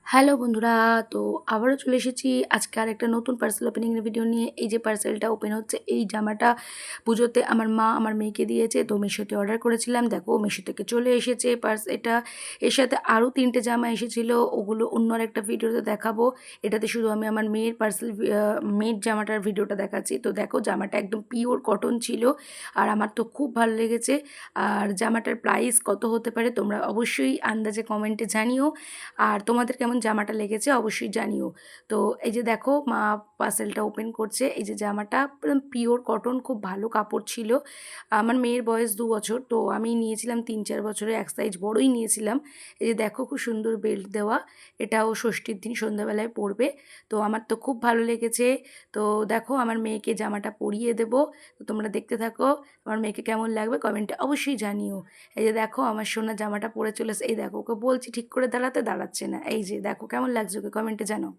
Hello বন্ধুরা, তো আবারও চলে এসেছি আজকে আরেকটা নতুন পার্সেল ওপেনিংয়ের ভিডিও নিয়ে। এই যে পার্সেলটা ওপেন হচ্ছে, এই জামাটা পুজোতে আমার মা আমার মেয়েকে দিয়েছে, তো মিশোতে অর্ডার করেছিলাম। দেখো মিশো থেকে চলে এসেছে এটা। এর সাথে আরও 3টে জামা এসেছিলো, ওগুলো অন্য আরেকটা ভিডিওতে দেখাবো। এটাতে শুধু আমি আমার মেয়ের মেয়ের জামাটার ভিডিওটা দেখাচ্ছি। তো দেখো জামাটা একদম পিওর কটন ছিল, আর আমার তো খুব ভালো লেগেছে। আর জামাটার প্রাইস কত হতে পারে তোমরা অবশ্যই আন্দাজে কমেন্টে জানিও, আর তোমাদের কেমন জামাটা লেগেছে অবশ্যই জানিও। তো এই যে দেখো মা পার্সেলটা ওপেন করছে। এই যে জামাটা একদম পিওর কটন, খুব ভালো কাপড় ছিল। আমার মেয়ের বয়স 2 বছর, তো আমি নিয়েছিলাম 3-4 বছরে, এক সাইজ বড়ই নিয়েছিলাম। এই যে দেখো খুব সুন্দর বেল্ট দেওয়া, এটাও ষষ্ঠীর দিন সন্ধ্যাবেলায় পরবে। তো আমার তো খুব ভালো লেগেছে। তো দেখো আমার মেয়েকে জামাটা পরিয়ে দেবো। তো তোমরা দেখতে থাকো, আমার মেয়েকে কেমন লাগবে কমেন্টে অবশ্যই জানিও। এই যে দেখো আমার সোনা জামাটা পরে চলেছে। এই দেখো ওকে বলছি ঠিক করে দাঁড়াতে, দাঁড়াচ্ছে না। এই যে দেখো কেমন লাগছে ওকে কমেন্টে জানাও।